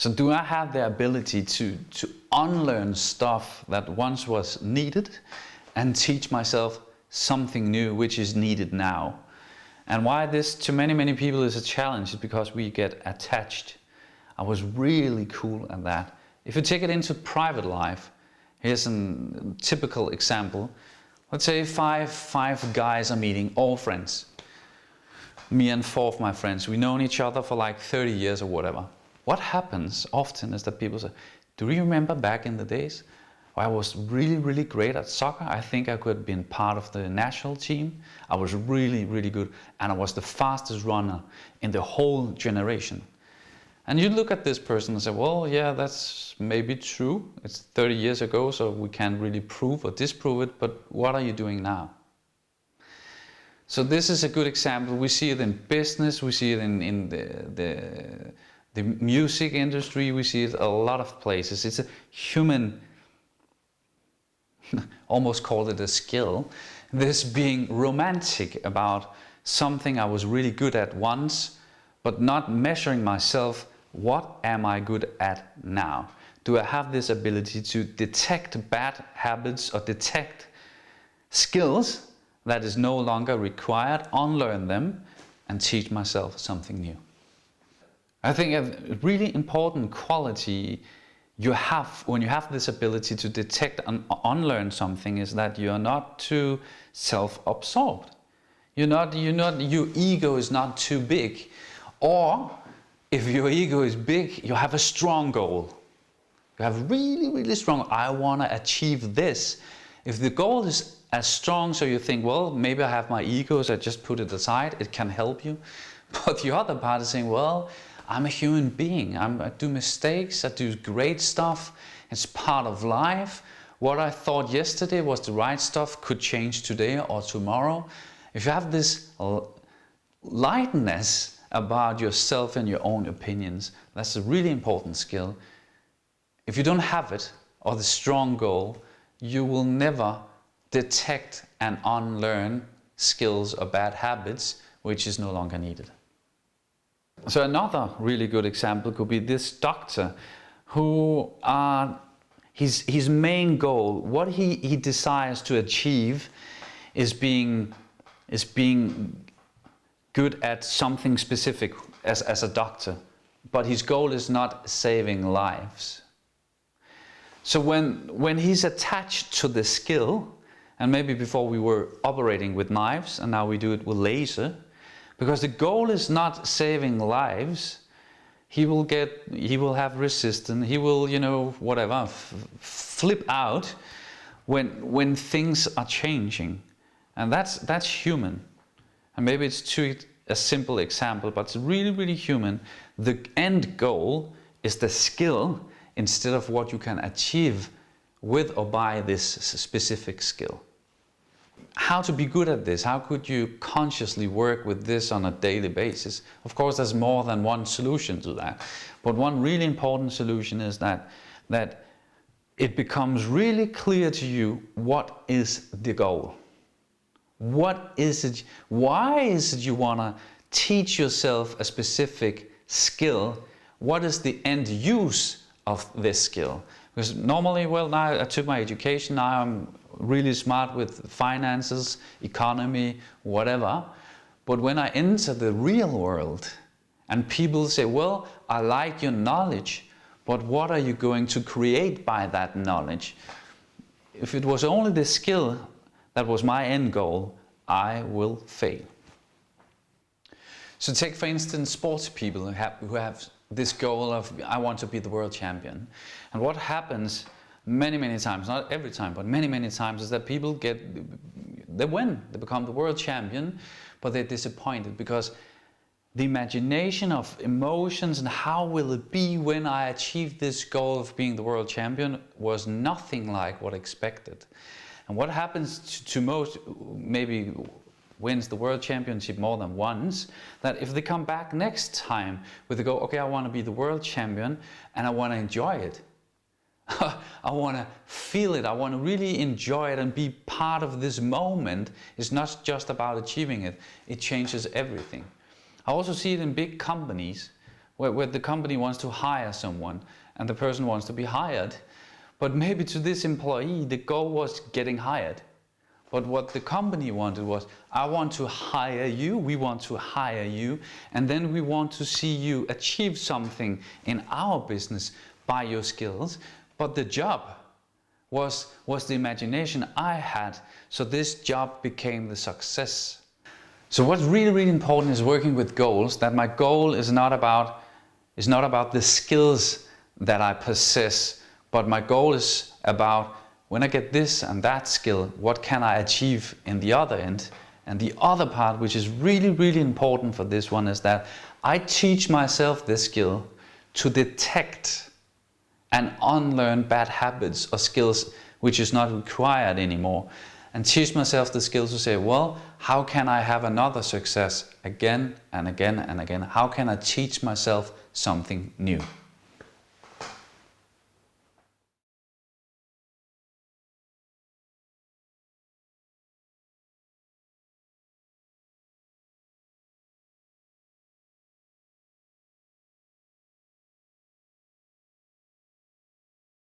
So do I have the ability to unlearn stuff that once was needed and teach myself something new which is needed now? And why this to many people is a challenge is because we get attached. I was really cool at that. If you take it into private life, here's a typical example. Let's say five guys are meeting, all friends. Me and 4 of my friends, we've known each other for like 30 years or whatever. What happens often is that people say, do you remember back in the days where I was really great at soccer? I think I could have been part of the national team. I was really good, and I was the fastest runner in the whole generation. And you look at this person and say, well, yeah, that's maybe true. It's 30 years ago, so we can't really prove or disprove it, but what are you doing now? So this is a good example. We see it in business, we see it in the music industry, we see it a lot of places. It's a human, almost called it a skill, this being romantic about something I was really good at once, but not measuring myself. What am I good at now? Do I have this ability to detect bad habits or detect skills that is no longer required, unlearn them, and teach myself something new? I think a really important quality you have when you have this ability to detect and unlearn something is that you're not too self-absorbed. Your ego is not too big. Or if your ego is big, you have a strong goal. You have really strong, I want to achieve this. If the goal is as strong, so you think, well, maybe I have my ego, so I just put it aside, it can help you. But the other part is saying, well, I'm a human being, I do mistakes, I do great stuff, it's part of life. What I thought yesterday was the right stuff could change today or tomorrow. If you have this lightness about yourself and your own opinions, that's a really important skill. If you don't have it, or the strong goal, you will never detect and unlearn skills or bad habits which is no longer needed. So another really good example could be this doctor who his main goal, what he desires to achieve is being good at something specific as a doctor, but his goal is not saving lives. So when he's attached to the skill, and maybe before we were operating with knives and now we do it with laser, because the goal is not saving lives, he will have resistance, he will, whatever, flip out when things are changing. And that's human. And maybe it's too a simple example, but it's really human. The end goal is the skill instead of what you can achieve with or by this specific skill. How to be good at this? How could you consciously work with this on a daily basis? Of course, there's more than one solution to that. But one really important solution is that it becomes really clear to you what is the goal. What is it? Why is it you want to teach yourself a specific skill? What is the end use of this skill? Because normally, well, now I took my education, now I'm really smart with finances, economy, whatever. But when I enter the real world and people say, well, I like your knowledge, but what are you going to create by that knowledge? If it was only the skill that was my end goal, I will fail. So take, for instance, sports people who have this goal of, I want to be the world champion. And what happens many times, not every time, but many times, is that people they win, they become the world champion, but they're disappointed because the imagination of emotions and how will it be when I achieve this goal of being the world champion was nothing like what expected. And what happens to most, maybe wins the world championship more than once, that if they come back next time with the goal, okay, I want to be the world champion and I want to enjoy it. I want to feel it, I want to really enjoy it and be part of this moment. It's not just about achieving it, it changes everything. I also see it in big companies where the company wants to hire someone and the person wants to be hired. But maybe to this employee, the goal was getting hired. But what the company wanted was, I want to hire you, we want to hire you, and then we want to see you achieve something in our business by your skills. But the job was the imagination I had. So this job became the success. So what's really, really important is working with goals, that my goal is not about the skills that I possess, but my goal is about, when I get this and that skill, what can I achieve in the other end? And the other part, which is really, really important for this one, is that I teach myself this skill to detect and unlearn bad habits or skills which is not required anymore. And teach myself the skills to say, well, how can I have another success again and again and again? How can I teach myself something new?